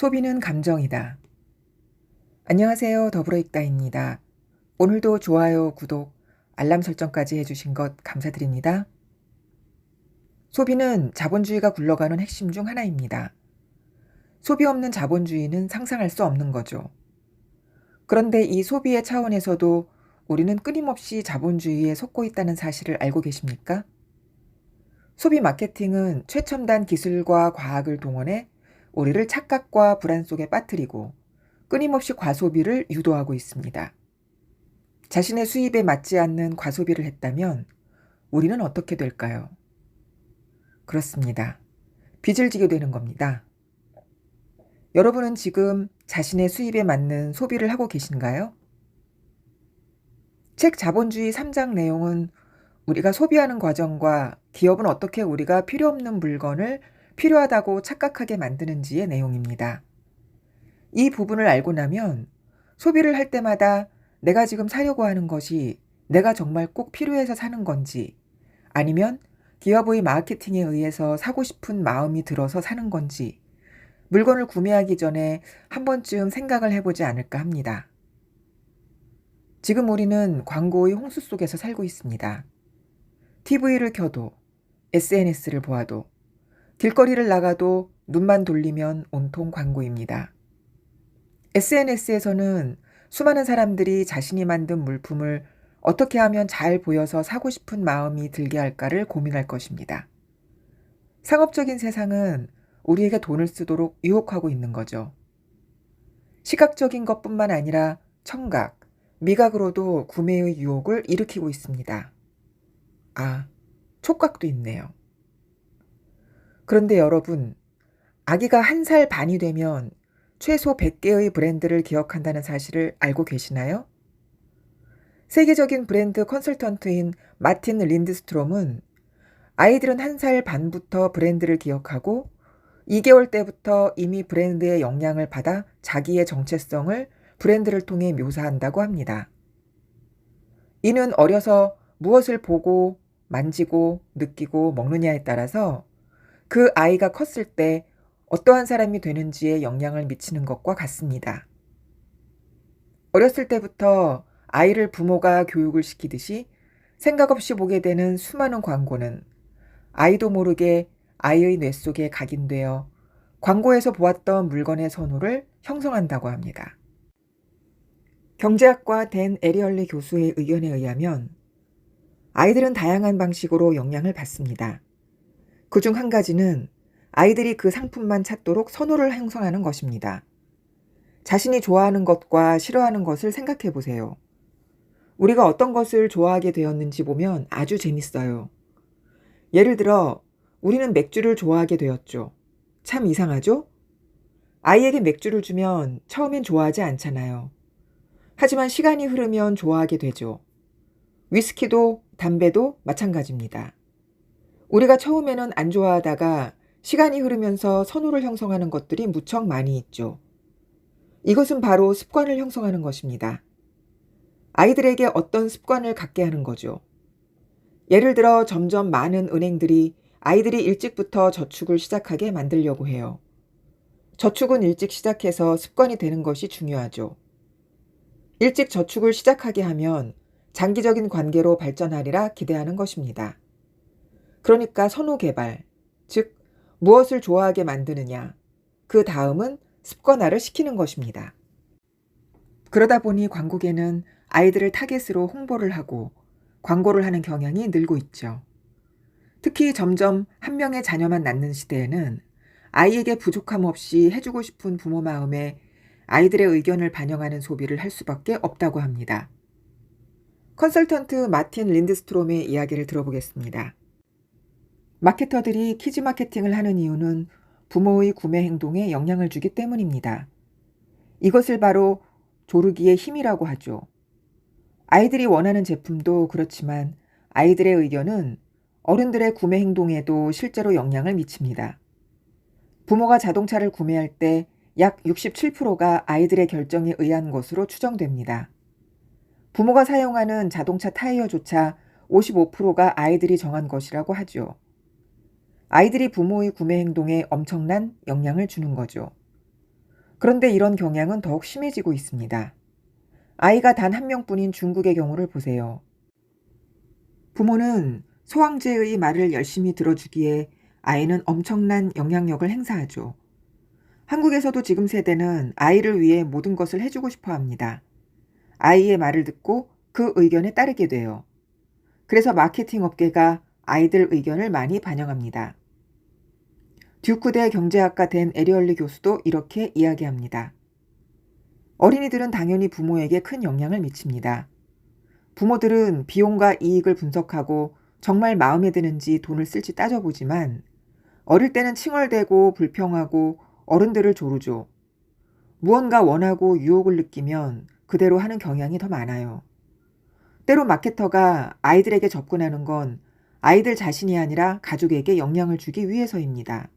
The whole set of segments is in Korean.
소비는 감정이다. 안녕하세요. 더불어익다입니다. 오늘도 좋아요, 구독, 알람 설정까지 해주신 것 감사드립니다. 소비는 자본주의가 굴러가는 핵심 중 하나입니다. 소비 없는 자본주의는 상상할 수 없는 거죠. 그런데 이 소비의 차원에서도 우리는 끊임없이 자본주의에 속고 있다는 사실을 알고 계십니까? 소비 마케팅은 최첨단 기술과 과학을 동원해 우리를 착각과 불안 속에 빠뜨리고 끊임없이 과소비를 유도하고 있습니다. 자신의 수입에 맞지 않는 과소비를 했다면 우리는 어떻게 될까요? 그렇습니다. 빚을 지게 되는 겁니다. 여러분은 지금 자신의 수입에 맞는 소비를 하고 계신가요? 책 자본주의 3장 내용은 우리가 소비하는 과정과 기업은 어떻게 우리가 필요 없는 물건을 필요하다고 착각하게 만드는지의 내용입니다. 이 부분을 알고 나면 소비를 할 때마다 내가 지금 사려고 하는 것이 내가 정말 꼭 필요해서 사는 건지 아니면 기업의 마케팅에 의해서 사고 싶은 마음이 들어서 사는 건지 물건을 구매하기 전에 한 번쯤 생각을 해보지 않을까 합니다. 지금 우리는 광고의 홍수 속에서 살고 있습니다. TV를 켜도 SNS를 보아도 길거리를 나가도 눈만 돌리면 온통 광고입니다. SNS에서는 수많은 사람들이 자신이 만든 물품을 어떻게 하면 잘 보여서 사고 싶은 마음이 들게 할까를 고민할 것입니다. 상업적인 세상은 우리에게 돈을 쓰도록 유혹하고 있는 거죠. 시각적인 것뿐만 아니라 청각, 미각으로도 구매의 유혹을 일으키고 있습니다. 아, 촉각도 있네요. 그런데 여러분, 아기가 1살 반이 되면 최소 100개의 브랜드를 기억한다는 사실을 알고 계시나요? 세계적인 브랜드 컨설턴트인 마틴 린드스트롬은 아이들은 1살 반부터 브랜드를 기억하고 2개월 때부터 이미 브랜드의 영향을 받아 자기의 정체성을 브랜드를 통해 묘사한다고 합니다. 이는 어려서 무엇을 보고 만지고 느끼고 먹느냐에 따라서 그 아이가 컸을 때 어떠한 사람이 되는지에 영향을 미치는 것과 같습니다. 어렸을 때부터 아이를 부모가 교육을 시키듯이 생각 없이 보게 되는 수많은 광고는 아이도 모르게 아이의 뇌 속에 각인되어 광고에서 보았던 물건의 선호를 형성한다고 합니다. 경제학과 댄 에리얼리 교수의 의견에 의하면 아이들은 다양한 방식으로 영향을 받습니다. 그중 한 가지는 아이들이 그 상품만 찾도록 선호를 형성하는 것입니다. 자신이 좋아하는 것과 싫어하는 것을 생각해 보세요. 우리가 어떤 것을 좋아하게 되었는지 보면 아주 재밌어요. 예를 들어 우리는 맥주를 좋아하게 되었죠. 참 이상하죠? 아이에게 맥주를 주면 처음엔 좋아하지 않잖아요. 하지만 시간이 흐르면 좋아하게 되죠. 위스키도 담배도 마찬가지입니다. 우리가 처음에는 안 좋아하다가 시간이 흐르면서 선호를 형성하는 것들이 무척 많이 있죠. 이것은 바로 습관을 형성하는 것입니다. 아이들에게 어떤 습관을 갖게 하는 거죠. 예를 들어 점점 많은 은행들이 아이들이 일찍부터 저축을 시작하게 만들려고 해요. 저축은 일찍 시작해서 습관이 되는 것이 중요하죠. 일찍 저축을 시작하게 하면 장기적인 관계로 발전하리라 기대하는 것입니다. 그러니까 선호 개발, 즉 무엇을 좋아하게 만드느냐, 그 다음은 습관화를 시키는 것입니다. 그러다 보니 광고계는 아이들을 타겟으로 홍보를 하고 광고를 하는 경향이 늘고 있죠. 특히 점점 한 명의 자녀만 낳는 시대에는 아이에게 부족함 없이 해주고 싶은 부모 마음에 아이들의 의견을 반영하는 소비를 할 수밖에 없다고 합니다. 컨설턴트 마틴 린드스트롬의 이야기를 들어보겠습니다. 마케터들이 키즈 마케팅을 하는 이유는 부모의 구매 행동에 영향을 주기 때문입니다. 이것을 바로 조르기의 힘이라고 하죠. 아이들이 원하는 제품도 그렇지만 아이들의 의견은 어른들의 구매 행동에도 실제로 영향을 미칩니다. 부모가 자동차를 구매할 때 약 67%가 아이들의 결정에 의한 것으로 추정됩니다. 부모가 사용하는 자동차 타이어조차 55%가 아이들이 정한 것이라고 하죠. 아이들이 부모의 구매 행동에 엄청난 영향을 주는 거죠. 그런데 이런 경향은 더욱 심해지고 있습니다. 아이가 단 한 명뿐인 중국의 경우를 보세요. 부모는 소황제의 말을 열심히 들어주기에 아이는 엄청난 영향력을 행사하죠. 한국에서도 지금 세대는 아이를 위해 모든 것을 해주고 싶어 합니다. 아이의 말을 듣고 그 의견에 따르게 돼요. 그래서 마케팅 업계가 아이들 의견을 많이 반영합니다. 듀크대 경제학과 된 에리얼리 교수도 이렇게 이야기합니다. 어린이들은 당연히 부모에게 큰 영향을 미칩니다. 부모들은 비용과 이익을 분석하고 정말 마음에 드는지 돈을 쓸지 따져보지만 어릴 때는 칭얼대고 불평하고 어른들을 조르죠. 무언가 원하고 유혹을 느끼면 그대로 하는 경향이 더 많아요. 때로 마케터가 아이들에게 접근하는 건 아이들 자신이 아니라 가족에게 영향을 주기 위해서입니다.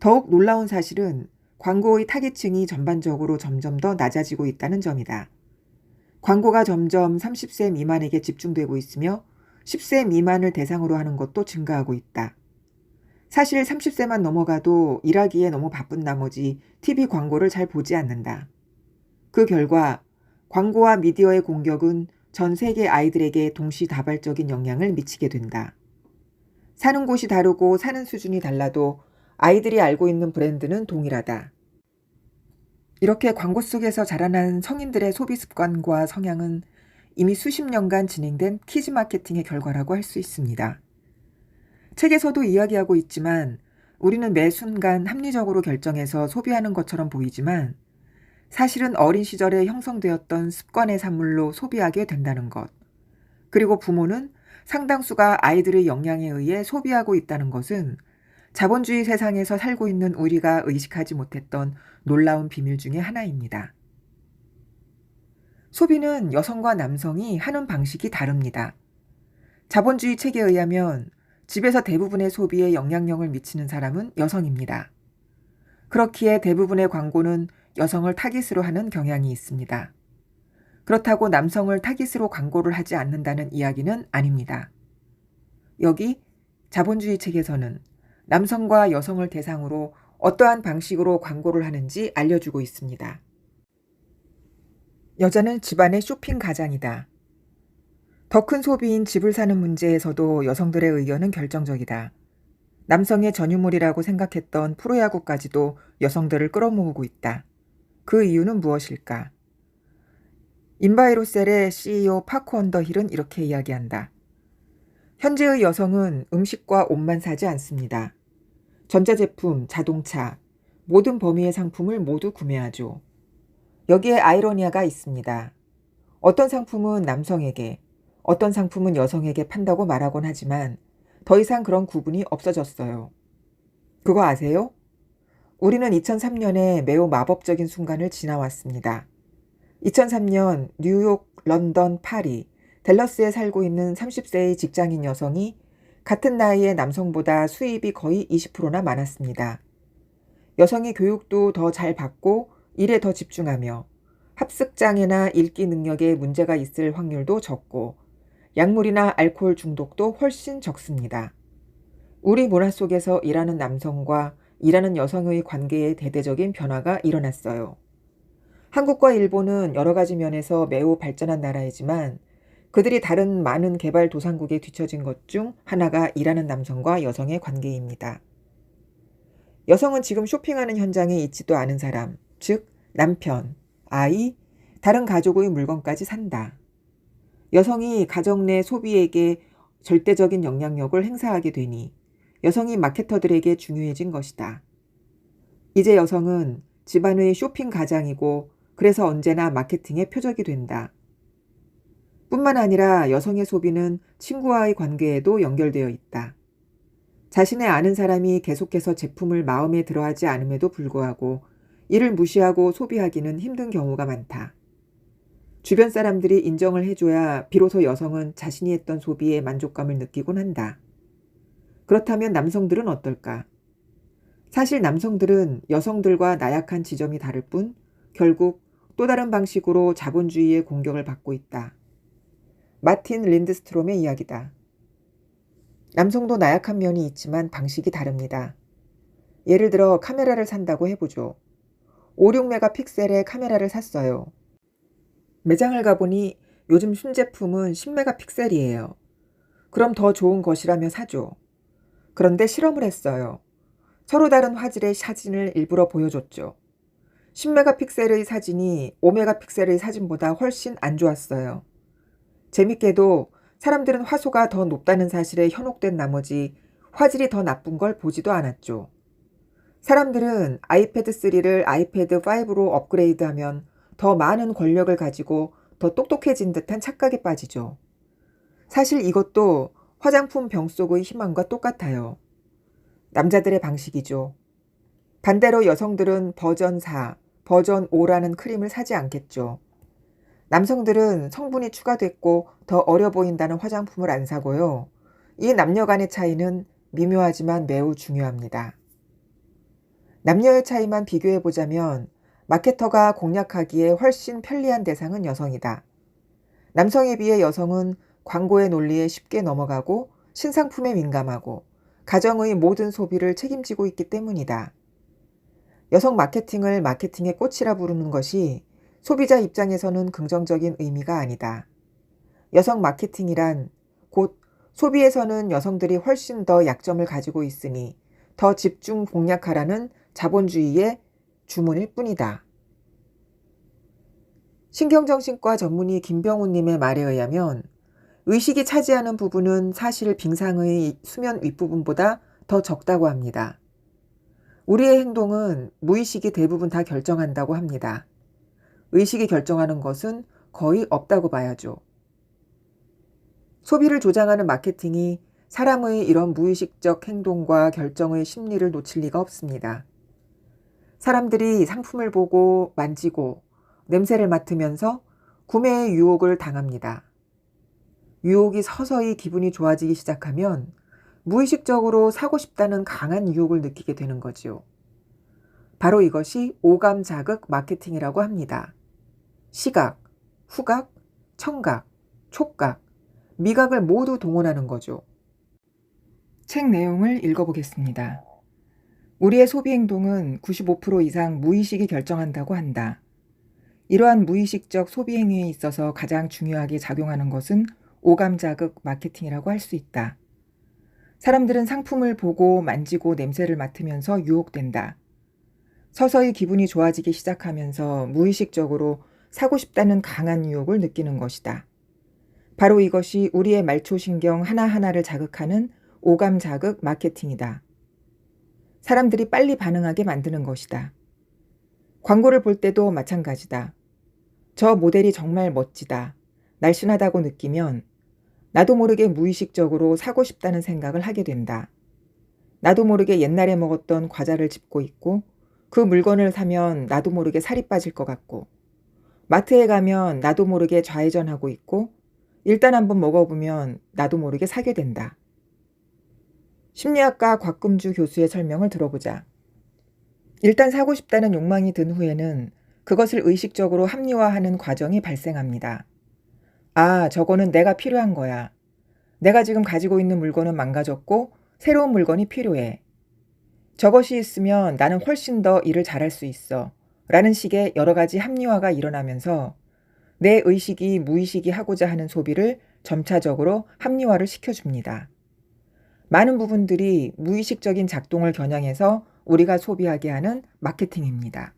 더욱 놀라운 사실은 광고의 타깃층이 전반적으로 점점 더 낮아지고 있다는 점이다. 광고가 점점 30세 미만에게 집중되고 있으며 10세 미만을 대상으로 하는 것도 증가하고 있다. 사실 30세만 넘어가도 일하기에 너무 바쁜 나머지 TV 광고를 잘 보지 않는다. 그 결과 광고와 미디어의 공격은 전 세계 아이들에게 동시다발적인 영향을 미치게 된다. 사는 곳이 다르고 사는 수준이 달라도 아이들이 알고 있는 브랜드는 동일하다. 이렇게 광고 속에서 자라난 성인들의 소비 습관과 성향은 이미 수십 년간 진행된 키즈 마케팅의 결과라고 할 수 있습니다. 책에서도 이야기하고 있지만 우리는 매 순간 합리적으로 결정해서 소비하는 것처럼 보이지만 사실은 어린 시절에 형성되었던 습관의 산물로 소비하게 된다는 것. 그리고 부모는 상당수가 아이들의 영향에 의해 소비하고 있다는 것은 자본주의 세상에서 살고 있는 우리가 의식하지 못했던 놀라운 비밀 중의 하나입니다. 소비는 여성과 남성이 하는 방식이 다릅니다. 자본주의 책에 의하면 집에서 대부분의 소비에 영향력을 미치는 사람은 여성입니다. 그렇기에 대부분의 광고는 여성을 타깃으로 하는 경향이 있습니다. 그렇다고 남성을 타깃으로 광고를 하지 않는다는 이야기는 아닙니다. 여기 자본주의 책에서는 남성과 여성을 대상으로 어떠한 방식으로 광고를 하는지 알려주고 있습니다. 여자는 집안의 쇼핑 가장이다. 더 큰 소비인 집을 사는 문제에서도 여성들의 의견은 결정적이다. 남성의 전유물이라고 생각했던 프로야구까지도 여성들을 끌어모으고 있다. 그 이유는 무엇일까? 인바이로셀의 CEO 파코 언더힐은 이렇게 이야기한다. 현재의 여성은 음식과 옷만 사지 않습니다. 전자제품, 자동차, 모든 범위의 상품을 모두 구매하죠. 여기에 아이러니아가 있습니다. 어떤 상품은 남성에게, 어떤 상품은 여성에게 판다고 말하곤 하지만 더 이상 그런 구분이 없어졌어요. 그거 아세요? 우리는 2003년에 매우 마법적인 순간을 지나왔습니다. 2003년 뉴욕, 런던, 파리, 댈러스에 살고 있는 30세의 직장인 여성이 같은 나이의 남성보다 수입이 거의 20%나 많았습니다. 여성이 교육도 더 잘 받고 일에 더 집중하며 합숙장애나 읽기 능력에 문제가 있을 확률도 적고 약물이나 알코올 중독도 훨씬 적습니다. 우리 문화 속에서 일하는 남성과 일하는 여성의 관계에 대대적인 변화가 일어났어요. 한국과 일본은 여러 가지 면에서 매우 발전한 나라이지만 그들이 다른 많은 개발도상국에 뒤처진 것 중 하나가 일하는 남성과 여성의 관계입니다. 여성은 지금 쇼핑하는 현장에 있지도 않은 사람, 즉 남편, 아이, 다른 가족의 물건까지 산다. 여성이 가정 내 소비에게 절대적인 영향력을 행사하게 되니 여성이 마케터들에게 중요해진 것이다. 이제 여성은 집안의 쇼핑 가장이고 그래서 언제나 마케팅의 표적이 된다. 뿐만 아니라 여성의 소비는 친구와의 관계에도 연결되어 있다. 자신의 아는 사람이 계속해서 제품을 마음에 들어하지 않음에도 불구하고 이를 무시하고 소비하기는 힘든 경우가 많다. 주변 사람들이 인정을 해줘야 비로소 여성은 자신이 했던 소비에 만족감을 느끼곤 한다. 그렇다면 남성들은 어떨까? 사실 남성들은 여성들과 나약한 지점이 다를 뿐 결국 또 다른 방식으로 자본주의의 공격을 받고 있다. 마틴 린드스트롬의 이야기다. 남성도 나약한 면이 있지만 방식이 다릅니다. 예를 들어 카메라를 산다고 해보죠. 56메가픽셀의 카메라를 샀어요. 매장을 가보니 요즘 신제품은 10메가픽셀이에요. 그럼 더 좋은 것이라며 사죠. 그런데 실험을 했어요. 서로 다른 화질의 사진을 일부러 보여줬죠. 10메가픽셀의 사진이 5메가픽셀의 사진보다 훨씬 안 좋았어요. 재밌게도 사람들은 화소가 더 높다는 사실에 현혹된 나머지 화질이 더 나쁜 걸 보지도 않았죠. 사람들은 아이패드 3를 아이패드 5로 업그레이드하면 더 많은 권력을 가지고 더 똑똑해진 듯한 착각에 빠지죠. 사실 이것도 화장품 병 속의 희망과 똑같아요. 남자들의 방식이죠. 반대로 여성들은 버전 4, 버전 5라는 크림을 사지 않겠죠. 남성들은 성분이 추가됐고 더 어려 보인다는 화장품을 안 사고요. 이 남녀 간의 차이는 미묘하지만 매우 중요합니다. 남녀의 차이만 비교해보자면 마케터가 공략하기에 훨씬 편리한 대상은 여성이다. 남성에 비해 여성은 광고의 논리에 쉽게 넘어가고 신상품에 민감하고 가정의 모든 소비를 책임지고 있기 때문이다. 여성 마케팅을 마케팅의 꽃이라 부르는 것이 소비자 입장에서는 긍정적인 의미가 아니다. 여성 마케팅이란 곧 소비에서는 여성들이 훨씬 더 약점을 가지고 있으니 더 집중 공략하라는 자본주의의 주문일 뿐이다. 신경정신과 전문의 김병훈님의 말에 의하면 의식이 차지하는 부분은 사실 빙상의 수면 윗부분보다 더 적다고 합니다. 우리의 행동은 무의식이 대부분 다 결정한다고 합니다. 의식이 결정하는 것은 거의 없다고 봐야죠. 소비를 조장하는 마케팅이 사람의 이런 무의식적 행동과 결정의 심리를 놓칠 리가 없습니다. 사람들이 상품을 보고 만지고 냄새를 맡으면서 구매의 유혹을 당합니다. 유혹이 서서히 기분이 좋아지기 시작하면 무의식적으로 사고 싶다는 강한 유혹을 느끼게 되는 거지요. 바로 이것이 오감 자극 마케팅이라고 합니다. 시각, 후각, 청각, 촉각, 미각을 모두 동원하는 거죠. 책 내용을 읽어보겠습니다. 우리의 소비 행동은 95% 이상 무의식이 결정한다고 한다. 이러한 무의식적 소비 행위에 있어서 가장 중요하게 작용하는 것은 오감 자극 마케팅이라고 할 수 있다. 사람들은 상품을 보고 만지고 냄새를 맡으면서 유혹된다. 서서히 기분이 좋아지기 시작하면서 무의식적으로 사고 싶다는 강한 유혹을 느끼는 것이다. 바로 이것이 우리의 말초신경 하나하나를 자극하는 오감 자극 마케팅이다. 사람들이 빨리 반응하게 만드는 것이다. 광고를 볼 때도 마찬가지다. 저 모델이 정말 멋지다, 날씬하다고 느끼면 나도 모르게 무의식적으로 사고 싶다는 생각을 하게 된다. 나도 모르게 옛날에 먹었던 과자를 짚고 있고 그 물건을 사면 나도 모르게 살이 빠질 것 같고 마트에 가면 나도 모르게 좌회전하고 있고 일단 한번 먹어보면 나도 모르게 사게 된다. 심리학가 곽금주 교수의 설명을 들어보자. 일단 사고 싶다는 욕망이 든 후에는 그것을 의식적으로 합리화하는 과정이 발생합니다. 아, 저거는 내가 필요한 거야. 내가 지금 가지고 있는 물건은 망가졌고 새로운 물건이 필요해. 저것이 있으면 나는 훨씬 더 일을 잘할 수 있어. 라는 식의 여러 가지 합리화가 일어나면서 내 의식이 무의식이 하고자 하는 소비를 점차적으로 합리화를 시켜줍니다. 많은 부분들이 무의식적인 작동을 겨냥해서 우리가 소비하게 하는 마케팅입니다.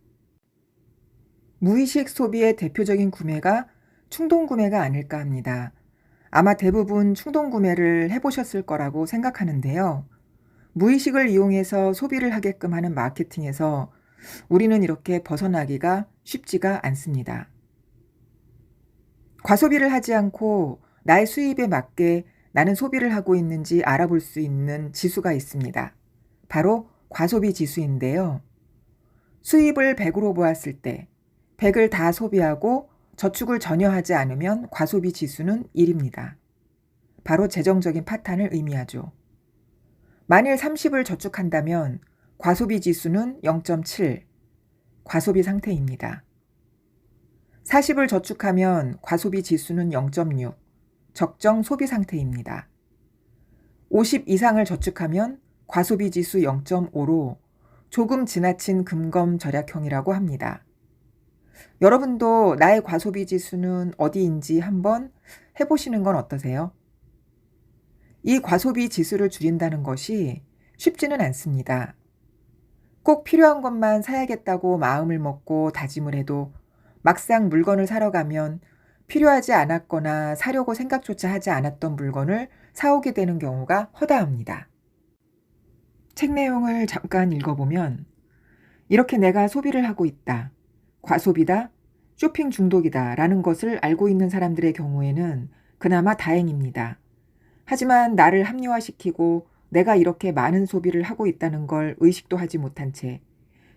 무의식 소비의 대표적인 구매가 충동구매가 아닐까 합니다. 아마 대부분 충동구매를 해보셨을 거라고 생각하는데요. 무의식을 이용해서 소비를 하게끔 하는 마케팅에서 우리는 이렇게 벗어나기가 쉽지가 않습니다. 과소비를 하지 않고 나의 수입에 맞게 나는 소비를 하고 있는지 알아볼 수 있는 지수가 있습니다. 바로 과소비 지수인데요. 수입을 100으로 보았을 때 100을 다 소비하고 저축을 전혀 하지 않으면 과소비 지수는 1입니다. 바로 재정적인 파탄을 의미하죠. 만일 30을 저축한다면 과소비 지수는 0.7, 과소비 상태입니다. 40을 저축하면 과소비 지수는 0.6, 적정 소비 상태입니다. 50 이상을 저축하면 과소비 지수 0.5로 조금 지나친 금검 절약형이라고 합니다. 여러분도 나의 과소비 지수는 어디인지 한번 해보시는 건 어떠세요? 이 과소비 지수를 줄인다는 것이 쉽지는 않습니다. 꼭 필요한 것만 사야겠다고 마음을 먹고 다짐을 해도 막상 물건을 사러 가면 필요하지 않았거나 사려고 생각조차 하지 않았던 물건을 사오게 되는 경우가 허다합니다. 책 내용을 잠깐 읽어보면 이렇게 내가 소비를 하고 있다, 과소비다, 쇼핑 중독이다 라는 것을 알고 있는 사람들의 경우에는 그나마 다행입니다. 하지만 나를 합리화시키고 내가 이렇게 많은 소비를 하고 있다는 걸 의식도 하지 못한 채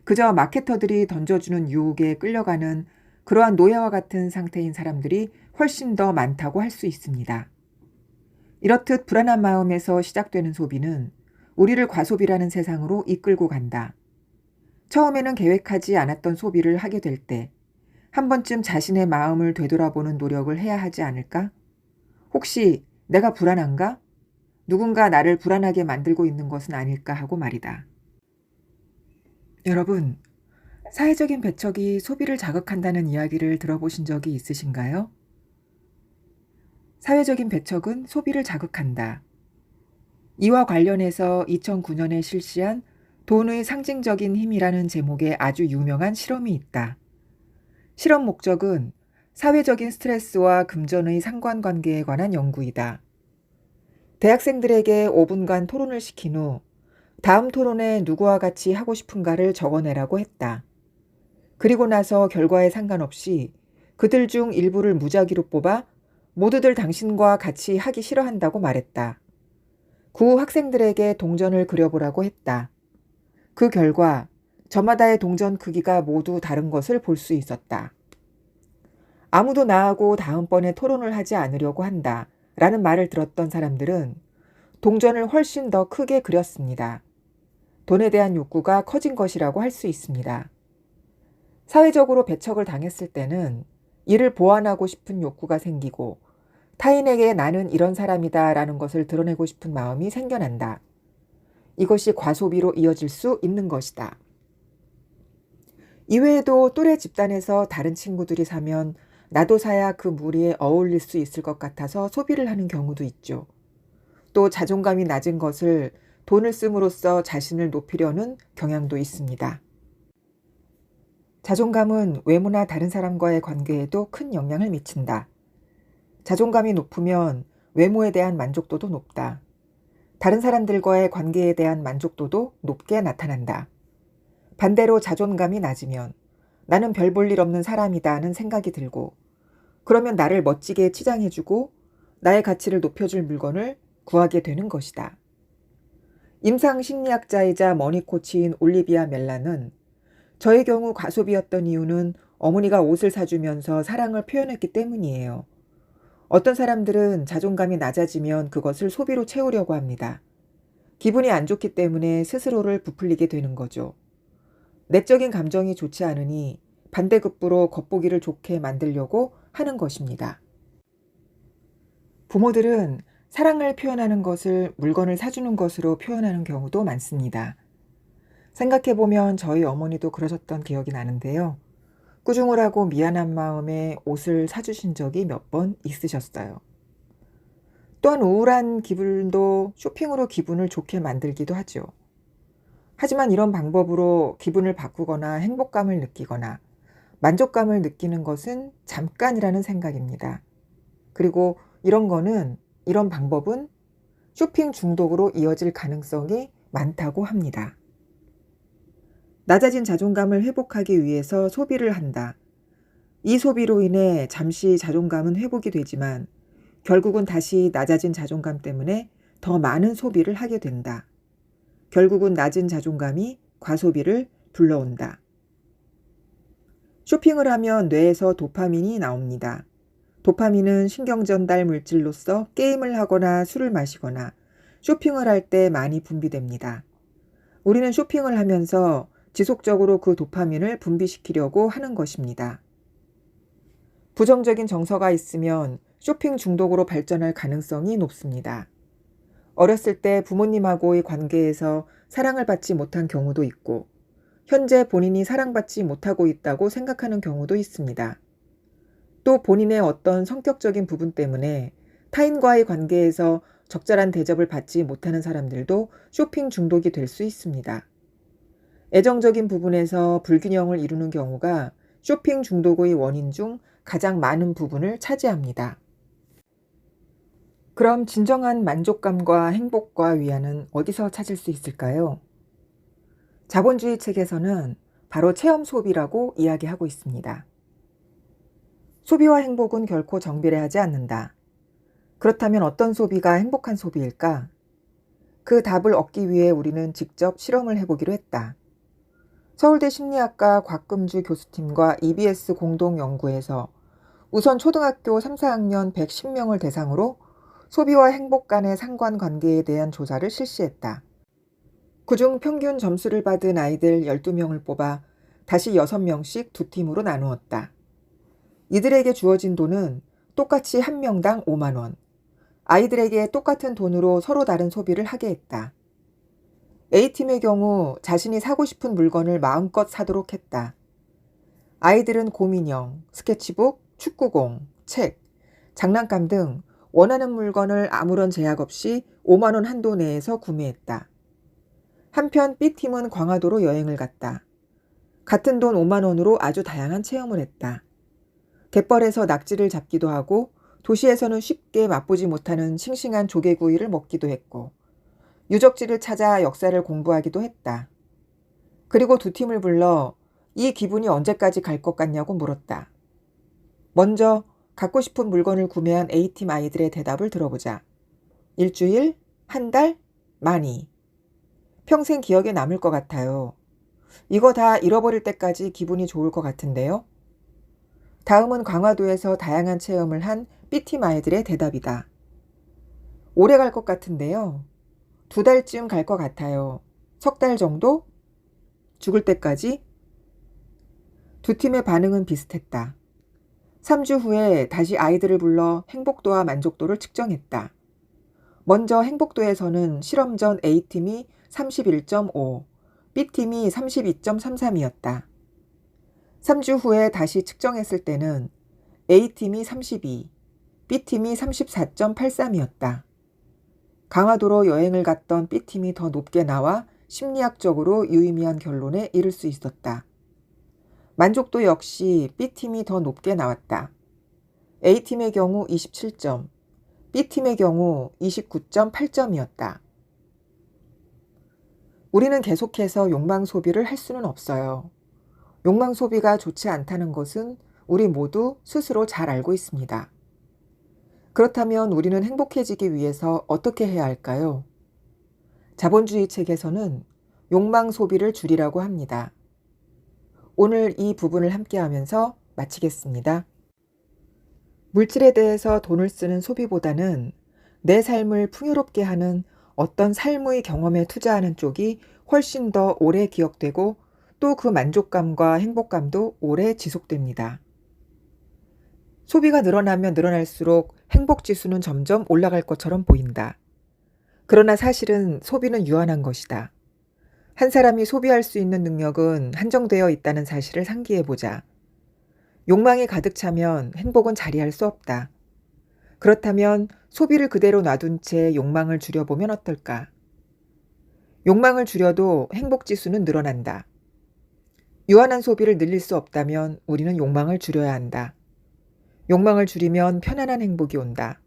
그저 마케터들이 던져주는 유혹에 끌려가는 그러한 노예와 같은 상태인 사람들이 훨씬 더 많다고 할 수 있습니다. 이렇듯 불안한 마음에서 시작되는 소비는 우리를 과소비라는 세상으로 이끌고 간다. 처음에는 계획하지 않았던 소비를 하게 될 때 한 번쯤 자신의 마음을 되돌아보는 노력을 해야 하지 않을까? 혹시 내가 불안한가? 누군가 나를 불안하게 만들고 있는 것은 아닐까 하고 말이다. 여러분, 사회적인 배척이 소비를 자극한다는 이야기를 들어보신 적이 있으신가요? 사회적인 배척은 소비를 자극한다. 이와 관련해서 2009년에 실시한 돈의 상징적인 힘이라는 제목의 아주 유명한 실험이 있다. 실험 목적은 사회적인 스트레스와 금전의 상관관계에 관한 연구이다. 대학생들에게 5분간 토론을 시킨 후 다음 토론에 누구와 같이 하고 싶은가를 적어내라고 했다. 그리고 나서 결과에 상관없이 그들 중 일부를 무작위로 뽑아 모두들 당신과 같이 하기 싫어한다고 말했다. 그 후 학생들에게 동전을 그려보라고 했다. 그 결과 저마다의 동전 크기가 모두 다른 것을 볼 수 있었다. 아무도 나하고 다음번에 토론을 하지 않으려고 한다 라는 말을 들었던 사람들은 동전을 훨씬 더 크게 그렸습니다. 돈에 대한 욕구가 커진 것이라고 할 수 있습니다. 사회적으로 배척을 당했을 때는 이를 보완하고 싶은 욕구가 생기고 타인에게 나는 이런 사람이다 라는 것을 드러내고 싶은 마음이 생겨난다. 이것이 과소비로 이어질 수 있는 것이다. 이외에도 또래 집단에서 다른 친구들이 사면 나도 사야 그 무리에 어울릴 수 있을 것 같아서 소비를 하는 경우도 있죠. 또 자존감이 낮은 것을 돈을 씀으로써 자신을 높이려는 경향도 있습니다. 자존감은 외모나 다른 사람과의 관계에도 큰 영향을 미친다. 자존감이 높으면 외모에 대한 만족도도 높다. 다른 사람들과의 관계에 대한 만족도도 높게 나타난다. 반대로 자존감이 낮으면 나는 별 볼 일 없는 사람이다는 생각이 들고 그러면 나를 멋지게 치장해주고 나의 가치를 높여줄 물건을 구하게 되는 것이다. 임상심리학자이자 머니코치인 올리비아 멜라는 저의 경우 과소비였던 이유는 어머니가 옷을 사주면서 사랑을 표현했기 때문이에요. 어떤 사람들은 자존감이 낮아지면 그것을 소비로 채우려고 합니다. 기분이 안 좋기 때문에 스스로를 부풀리게 되는 거죠. 내적인 감정이 좋지 않으니 반대급부로 겉보기를 좋게 만들려고 하는 것입니다. 부모들은 사랑을 표현하는 것을 물건을 사주는 것으로 표현하는 경우도 많습니다. 생각해보면 저희 어머니도 그러셨던 기억이 나는데요. 꾸중을 하고 미안한 마음에 옷을 사주신 적이 몇 번 있으셨어요. 또한 우울한 기분도 쇼핑으로 기분을 좋게 만들기도 하죠. 하지만 이런 방법으로 기분을 바꾸거나 행복감을 느끼거나 만족감을 느끼는 것은 잠깐이라는 생각입니다. 그리고 이런 방법은 쇼핑 중독으로 이어질 가능성이 많다고 합니다. 낮아진 자존감을 회복하기 위해서 소비를 한다. 이 소비로 인해 잠시 자존감은 회복이 되지만 결국은 다시 낮아진 자존감 때문에 더 많은 소비를 하게 된다. 결국은 낮은 자존감이 과소비를 불러온다. 쇼핑을 하면 뇌에서 도파민이 나옵니다. 도파민은 신경전달 물질로서 게임을 하거나 술을 마시거나 쇼핑을 할 때 많이 분비됩니다. 우리는 쇼핑을 하면서 지속적으로 그 도파민을 분비시키려고 하는 것입니다. 부정적인 정서가 있으면 쇼핑 중독으로 발전할 가능성이 높습니다. 어렸을 때 부모님하고의 관계에서 사랑을 받지 못한 경우도 있고 현재 본인이 사랑받지 못하고 있다고 생각하는 경우도 있습니다. 또 본인의 어떤 성격적인 부분 때문에 타인과의 관계에서 적절한 대접을 받지 못하는 사람들도 쇼핑 중독이 될 수 있습니다. 애정적인 부분에서 불균형을 이루는 경우가 쇼핑 중독의 원인 중 가장 많은 부분을 차지합니다. 그럼 진정한 만족감과 행복과 위안은 어디서 찾을 수 있을까요? 자본주의 책에서는 바로 체험 소비라고 이야기하고 있습니다. 소비와 행복은 결코 정비례하지 않는다. 그렇다면 어떤 소비가 행복한 소비일까? 그 답을 얻기 위해 우리는 직접 실험을 해보기로 했다. 서울대 심리학과 곽금주 교수팀과 EBS 공동연구에서 우선 초등학교 3, 4학년 110명을 대상으로 소비와 행복 간의 상관관계에 대한 조사를 실시했다. 그중 평균 점수를 받은 아이들 12명을 뽑아 다시 6명씩 두 팀으로 나누었다. 이들에게 주어진 돈은 똑같이 한 명당 5만 원. 아이들에게 똑같은 돈으로 서로 다른 소비를 하게 했다. A팀의 경우 자신이 사고 싶은 물건을 마음껏 사도록 했다. 아이들은 곰인형, 스케치북, 축구공, 책, 장난감 등 원하는 물건을 아무런 제약 없이 5만 원 한도 내에서 구매했다. 한편 B팀은 광화도로 여행을 갔다. 같은 돈 5만 원으로 아주 다양한 체험을 했다. 갯벌에서 낙지를 잡기도 하고 도시에서는 쉽게 맛보지 못하는 싱싱한 조개구이를 먹기도 했고 유적지를 찾아 역사를 공부하기도 했다. 그리고 두 팀을 불러 이 기분이 언제까지 갈 것 같냐고 물었다. 먼저 갖고 싶은 물건을 구매한 A팀 아이들의 대답을 들어보자. 일주일, 한 달, 많이. 평생 기억에 남을 것 같아요. 이거 다 잃어버릴 때까지 기분이 좋을 것 같은데요. 다음은 강화도에서 다양한 체험을 한 B팀 아이들의 대답이다. 오래 갈 것 같은데요. 2달쯤 갈 것 같아요. 석 달 정도? 죽을 때까지? 두 팀의 반응은 비슷했다. 3주 후에 다시 아이들을 불러 행복도와 만족도를 측정했다. 먼저 행복도에서는 실험 전 A팀이 31.5, B팀이 32.33이었다. 3주 후에 다시 측정했을 때는 A팀이 32, B팀이 34.83이었다. 강화도로 여행을 갔던 B팀이 더 높게 나와 심리학적으로 유의미한 결론에 이를 수 있었다. 만족도 역시 B팀이 더 높게 나왔다. A팀의 경우 27점, B팀의 경우 29.8점이었다. 우리는 계속해서 욕망 소비를 할 수는 없어요. 욕망 소비가 좋지 않다는 것은 우리 모두 스스로 잘 알고 있습니다. 그렇다면 우리는 행복해지기 위해서 어떻게 해야 할까요? 자본주의 책에서는 욕망 소비를 줄이라고 합니다. 오늘 이 부분을 함께 하면서 마치겠습니다. 물질에 대해서 돈을 쓰는 소비보다는 내 삶을 풍요롭게 하는 어떤 삶의 경험에 투자하는 쪽이 훨씬 더 오래 기억되고 또 그 만족감과 행복감도 오래 지속됩니다. 소비가 늘어나면 늘어날수록 행복지수는 점점 올라갈 것처럼 보인다. 그러나 사실은 소비는 유한한 것이다. 한 사람이 소비할 수 있는 능력은 한정되어 있다는 사실을 상기해보자. 욕망이 가득 차면 행복은 자리할 수 없다. 그렇다면 소비를 그대로 놔둔 채 욕망을 줄여보면 어떨까? 욕망을 줄여도 행복지수는 늘어난다. 유한한 소비를 늘릴 수 없다면 우리는 욕망을 줄여야 한다. 욕망을 줄이면 편안한 행복이 온다.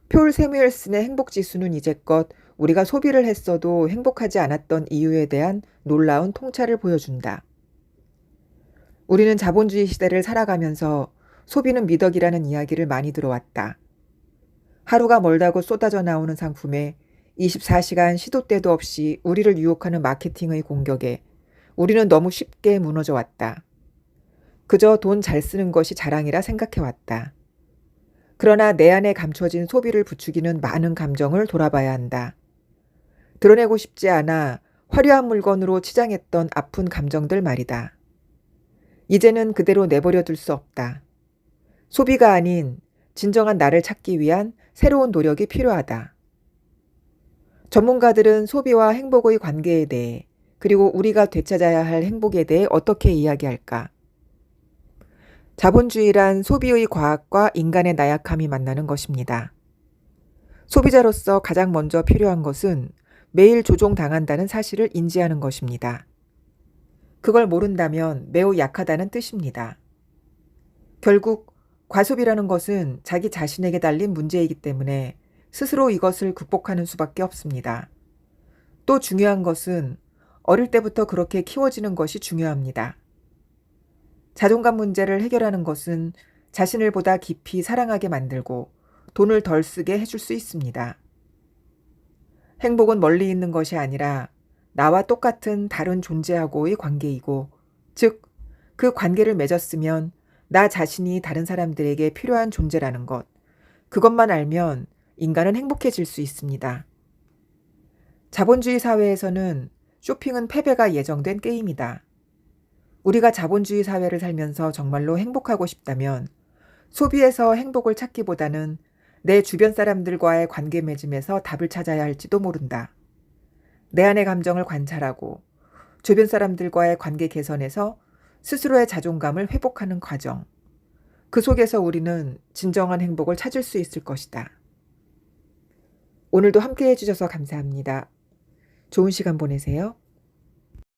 폴 세뮤얼슨의 행복지수는 이제껏 우리가 소비를 했어도 행복하지 않았던 이유에 대한 놀라운 통찰을 보여준다. 우리는 자본주의 시대를 살아가면서 소비는 미덕이라는 이야기를 많이 들어왔다. 하루가 멀다고 쏟아져 나오는 상품에 24시간 시도 때도 없이 우리를 유혹하는 마케팅의 공격에 우리는 너무 쉽게 무너져 왔다. 그저 돈 잘 쓰는 것이 자랑이라 생각해왔다. 그러나 내 안에 감춰진 소비를 부추기는 많은 감정을 돌아봐야 한다. 드러내고 싶지 않아 화려한 물건으로 치장했던 아픈 감정들 말이다. 이제는 그대로 내버려 둘 수 없다. 소비가 아닌 진정한 나를 찾기 위한 새로운 노력이 필요하다. 전문가들은 소비와 행복의 관계에 대해 그리고 우리가 되찾아야 할 행복에 대해 어떻게 이야기할까? 자본주의란 소비의 과학과 인간의 나약함이 만나는 것입니다. 소비자로서 가장 먼저 필요한 것은 매일 조종당한다는 사실을 인지하는 것입니다. 그걸 모른다면 매우 약하다는 뜻입니다. 결국 과소비라는 것은 자기 자신에게 달린 문제이기 때문에 스스로 이것을 극복하는 수밖에 없습니다. 또 중요한 것은 어릴 때부터 그렇게 키워지는 것이 중요합니다. 자존감 문제를 해결하는 것은 자신을 보다 깊이 사랑하게 만들고 돈을 덜 쓰게 해줄 수 있습니다. 행복은 멀리 있는 것이 아니라 나와 똑같은 다른 존재하고의 관계이고, 즉, 그 관계를 맺었으면 나 자신이 다른 사람들에게 필요한 존재라는 것, 그것만 알면 인간은 행복해질 수 있습니다. 자본주의 사회에서는 쇼핑은 패배가 예정된 게임이다. 우리가 자본주의 사회를 살면서 정말로 행복하고 싶다면 소비에서 행복을 찾기보다는 내 주변 사람들과의 관계 맺음에서 답을 찾아야 할지도 모른다. 내 안의 감정을 관찰하고 주변 사람들과의 관계 개선에서 스스로의 자존감을 회복하는 과정. 그 속에서 우리는 진정한 행복을 찾을 수 있을 것이다. 오늘도 함께 해주셔서 감사합니다. 좋은 시간 보내세요.